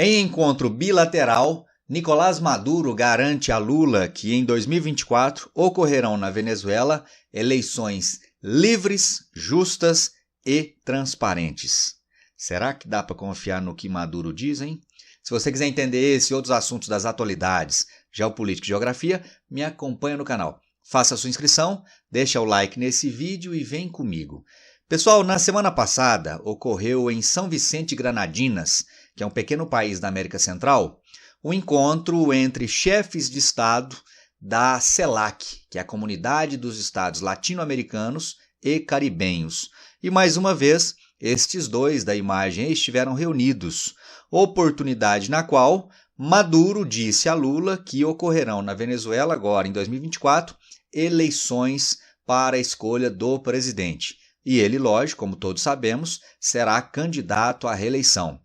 Em encontro bilateral, Nicolás Maduro garante a Lula que em 2024 ocorrerão na Venezuela eleições livres, justas e transparentes. Será que dá para confiar no que Maduro diz, hein? Se você quiser entender esse e outros assuntos das atualidades, geopolítica e geografia, me acompanha no canal. Faça a sua inscrição, deixa o like nesse vídeo e vem comigo. Pessoal, na semana passada ocorreu em São Vicente Granadinas, que é um pequeno país da América Central, um encontro entre chefes de Estado da CELAC, que é a Comunidade dos Estados Latino-Americanos e Caribenhos. E mais uma vez, estes dois da imagem estiveram reunidos, oportunidade na qual Maduro disse a Lula que ocorrerão na Venezuela agora, em 2024, eleições para a escolha do presidente. E ele, lógico, como todos sabemos, será candidato à reeleição.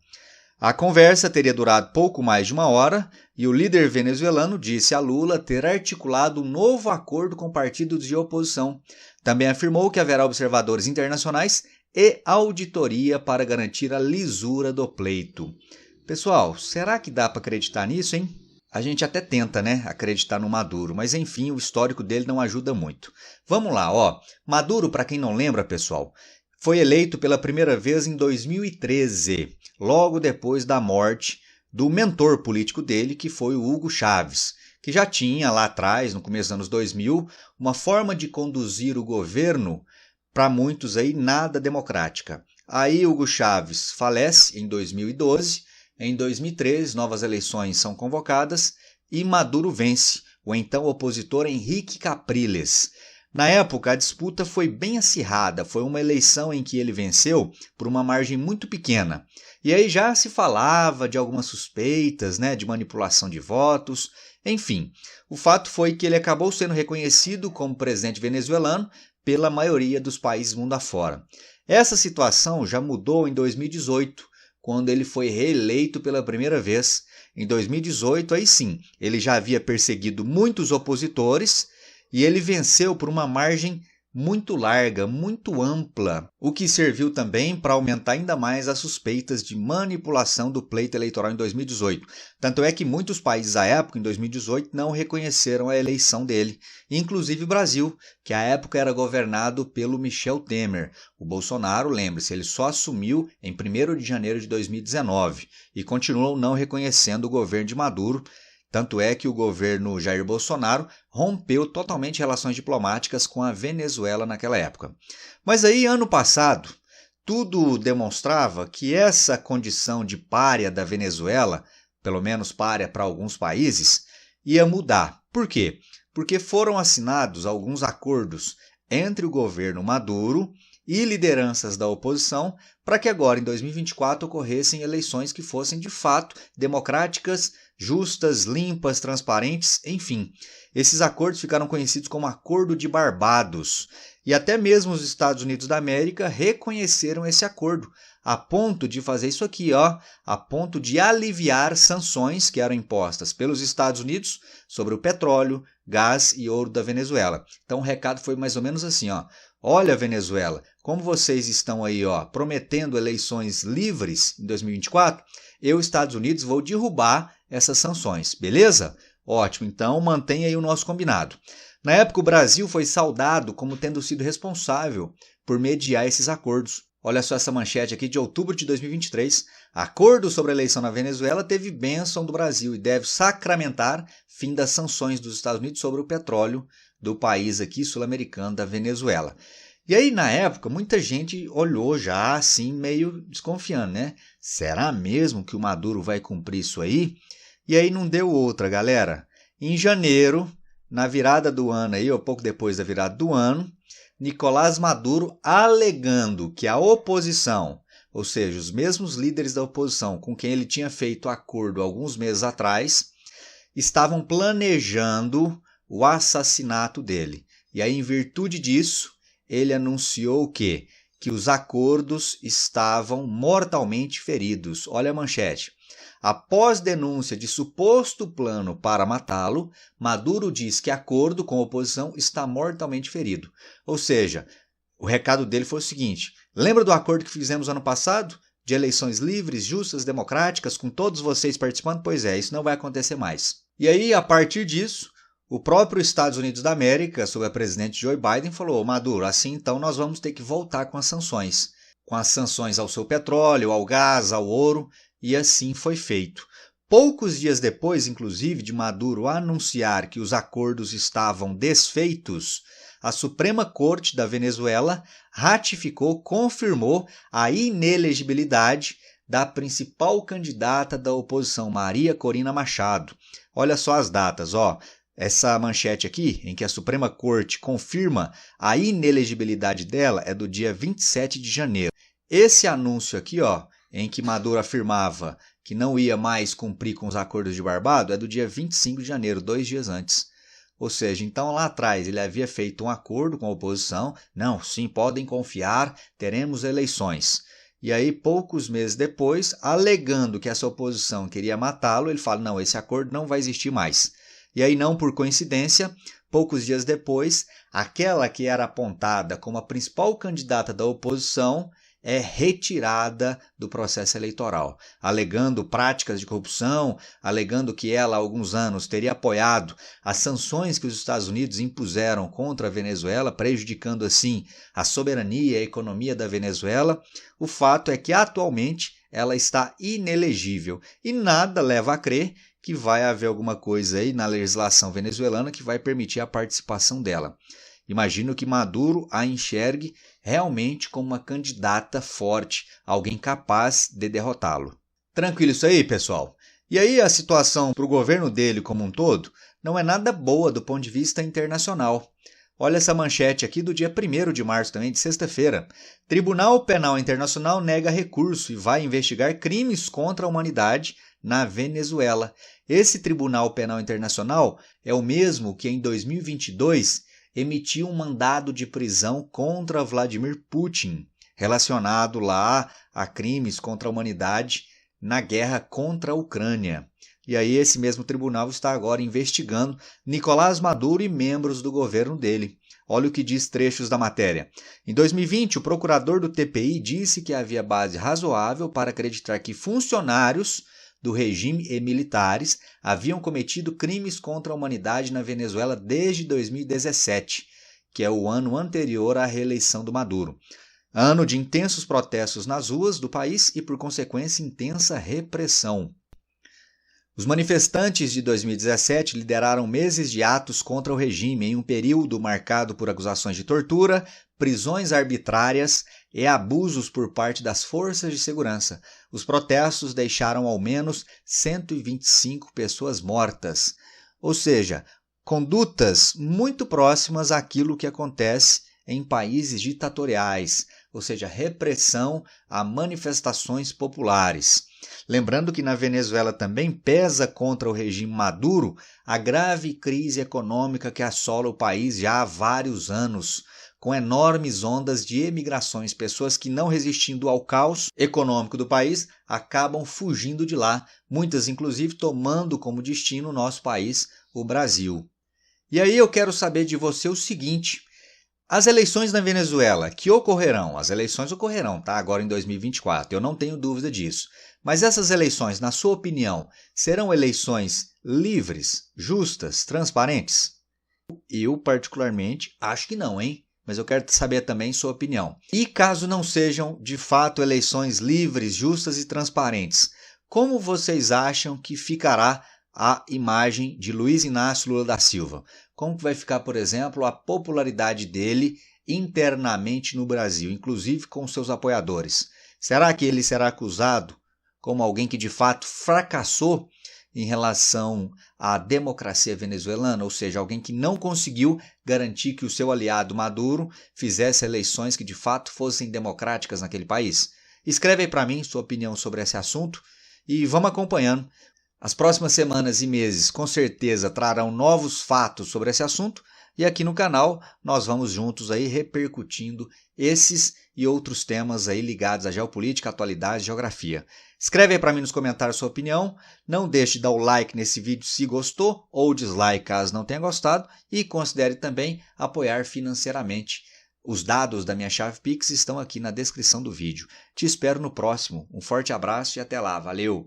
A conversa teria durado pouco mais de uma hora e o líder venezuelano disse a Lula ter articulado um novo acordo com partidos de oposição. Também afirmou que haverá observadores internacionais e auditoria para garantir a lisura do pleito. Pessoal, será que dá para acreditar nisso, hein? A gente até tenta, né, acreditar no Maduro, mas enfim, o histórico dele não ajuda muito. Vamos lá, ó. Maduro, para quem não lembra, pessoal, foi eleito pela primeira vez em 2013, logo depois da morte do mentor político dele, que foi o Hugo Chávez, que já tinha lá atrás, no começo dos anos 2000, uma forma de conduzir o governo, para muitos aí, nada democrática. Aí Hugo Chávez falece em 2012, em 2013 novas eleições são convocadas e Maduro vence, o então opositor Henrique Capriles. Na época, a disputa foi bem acirrada, foi uma eleição em que ele venceu por uma margem muito pequena. E aí já se falava de algumas suspeitas, né, de manipulação de votos, enfim. O fato foi que ele acabou sendo reconhecido como presidente venezuelano pela maioria dos países mundo afora. Essa situação já mudou em 2018, quando ele foi reeleito pela primeira vez. Em 2018, aí sim, ele já havia perseguido muitos opositores e ele venceu por uma margem muito larga, muito ampla, o que serviu também para aumentar ainda mais as suspeitas de manipulação do pleito eleitoral em 2018. Tanto é que muitos países à época, em 2018, não reconheceram a eleição dele, inclusive o Brasil, que à época era governado pelo Michel Temer. O Bolsonaro, lembre-se, ele só assumiu em 1º de janeiro de 2019 e continuou não reconhecendo o governo de Maduro. Tanto é que o governo Jair Bolsonaro rompeu totalmente relações diplomáticas com a Venezuela naquela época. Mas aí, ano passado, tudo demonstrava que essa condição de pária da Venezuela, pelo menos pária para alguns países, ia mudar. Por quê? Porque foram assinados alguns acordos entre o governo Maduro e lideranças da oposição para que agora, em 2024, ocorressem eleições que fossem de fato democráticas, justas, limpas, transparentes, enfim. Esses acordos ficaram conhecidos como Acordo de Barbados. E até mesmo os Estados Unidos da América reconheceram esse acordo, a ponto de fazer isso aqui, ó, a ponto de aliviar sanções que eram impostas pelos Estados Unidos sobre o petróleo, gás e ouro da Venezuela. Então o recado foi mais ou menos assim, ó. Olha, Venezuela, como vocês estão aí, ó, prometendo eleições livres em 2024, eu, Estados Unidos, vou derrubar essas sanções, beleza? Ótimo, então mantenha aí o nosso combinado. Na época, o Brasil foi saudado como tendo sido responsável por mediar esses acordos. Olha só essa manchete aqui de outubro de 2023. Acordo sobre a eleição na Venezuela teve bênção do Brasil e deve sacramentar fim das sanções dos Estados Unidos sobre o petróleo do país aqui sul-americano da Venezuela. E aí, na época, muita gente olhou já assim, meio desconfiando, né? Será mesmo que o Maduro vai cumprir isso aí? E aí não deu outra, galera. Em janeiro, na virada do ano aí, ou pouco depois da virada do ano, Nicolás Maduro, alegando que a oposição, ou seja, os mesmos líderes da oposição com quem ele tinha feito acordo alguns meses atrás, estavam planejando o assassinato dele. E aí, em virtude disso, ele anunciou o quê? Que os acordos estavam mortalmente feridos. Olha a manchete. Após denúncia de suposto plano para matá-lo, Maduro diz que acordo com a oposição está mortalmente ferido. Ou seja, o recado dele foi o seguinte: lembra do acordo que fizemos ano passado? de eleições livres, justas, democráticas, com todos vocês participando? Pois é, isso não vai acontecer mais. E aí, a partir disso, o próprio Estados Unidos da América, sob a presidente Joe Biden, falou: Maduro, assim então nós vamos ter que voltar com as sanções ao seu petróleo, ao gás, ao ouro, e assim foi feito. Poucos dias depois, inclusive, de Maduro anunciar que os acordos estavam desfeitos, a Suprema Corte da Venezuela confirmou a inelegibilidade da principal candidata da oposição, Maria Corina Machado. Olha só as datas, ó. Essa manchete aqui, em que a Suprema Corte confirma a inelegibilidade dela, é do dia 27 de janeiro. Esse anúncio aqui, ó, em que Maduro afirmava que não ia mais cumprir com os acordos de Barbados, é do dia 25 de janeiro, 2 dias antes. Ou seja, então lá atrás ele havia feito um acordo com a oposição, não, sim, podem confiar, teremos eleições. E aí, poucos meses depois, alegando que essa oposição queria matá-lo, ele fala, não, esse acordo não vai existir mais. E aí, não por coincidência, poucos dias depois, aquela que era apontada como a principal candidata da oposição é retirada do processo eleitoral, alegando práticas de corrupção, alegando que ela há alguns anos teria apoiado as sanções que os Estados Unidos impuseram contra a Venezuela, prejudicando assim a soberania e a economia da Venezuela. O fato é que atualmente ela está inelegível e nada leva a crer que vai haver alguma coisa aí na legislação venezuelana que vai permitir a participação dela. Imagino que Maduro a enxergue realmente como uma candidata forte, alguém capaz de derrotá-lo. Tranquilo isso aí, pessoal? E aí a situação para o governo dele como um todo não é nada boa do ponto de vista internacional. Olha essa manchete aqui do dia 1º de março também, de sexta-feira. Tribunal Penal Internacional nega recurso e vai investigar crimes contra a humanidade na Venezuela. Esse Tribunal Penal Internacional é o mesmo que em 2022 emitiu um mandado de prisão contra Vladimir Putin, relacionado lá a crimes contra a humanidade na guerra contra a Ucrânia. E aí esse mesmo tribunal está agora investigando Nicolás Maduro e membros do governo dele. Olha o que diz trechos da matéria. Em 2020, o procurador do TPI disse que havia base razoável para acreditar que funcionários do regime e militares haviam cometido crimes contra a humanidade na Venezuela desde 2017, que é o ano anterior à reeleição do Maduro. Ano de intensos protestos nas ruas do país e, por consequência, intensa repressão. Os manifestantes de 2017 lideraram meses de atos contra o regime em um período marcado por acusações de tortura, prisões arbitrárias e abusos por parte das forças de segurança. Os protestos deixaram ao menos 125 pessoas mortas, ou seja, condutas muito próximas àquilo que acontece em países ditatoriais, ou seja, repressão a manifestações populares. Lembrando que na Venezuela também pesa contra o regime Maduro a grave crise econômica que assola o país já há vários anos, com enormes ondas de emigrações, pessoas que não resistindo ao caos econômico do país acabam fugindo de lá, muitas inclusive tomando como destino o nosso país, o Brasil. E aí eu quero saber de você o seguinte: as eleições na Venezuela que ocorrerão, as eleições ocorrerão, tá? Agora em 2024, eu não tenho dúvida disso. Mas essas eleições, na sua opinião, serão eleições livres, justas, transparentes? Eu, particularmente, acho que não, hein? Mas eu quero saber também sua opinião. E caso não sejam, de fato, eleições livres, justas e transparentes, como vocês acham que ficará a imagem de Luiz Inácio Lula da Silva? Como vai ficar, por exemplo, a popularidade dele internamente no Brasil, inclusive com seus apoiadores? Será que ele será acusado como alguém que de fato fracassou em relação à democracia venezuelana, ou seja, alguém que não conseguiu garantir que o seu aliado Maduro fizesse eleições que de fato fossem democráticas naquele país? Escreve aí para mim sua opinião sobre esse assunto e vamos acompanhando. As próximas semanas e meses com certeza trarão novos fatos sobre esse assunto e aqui no canal nós vamos juntos aí repercutindo esses e outros temas aí ligados à geopolítica, atualidade e geografia. Escreve aí para mim nos comentários sua opinião, não deixe de dar o like nesse vídeo se gostou ou dislike caso não tenha gostado e considere também apoiar financeiramente Os dados da minha chave Pix estão aqui na descrição do vídeo. Te espero no próximo. Um forte abraço e até lá. Valeu!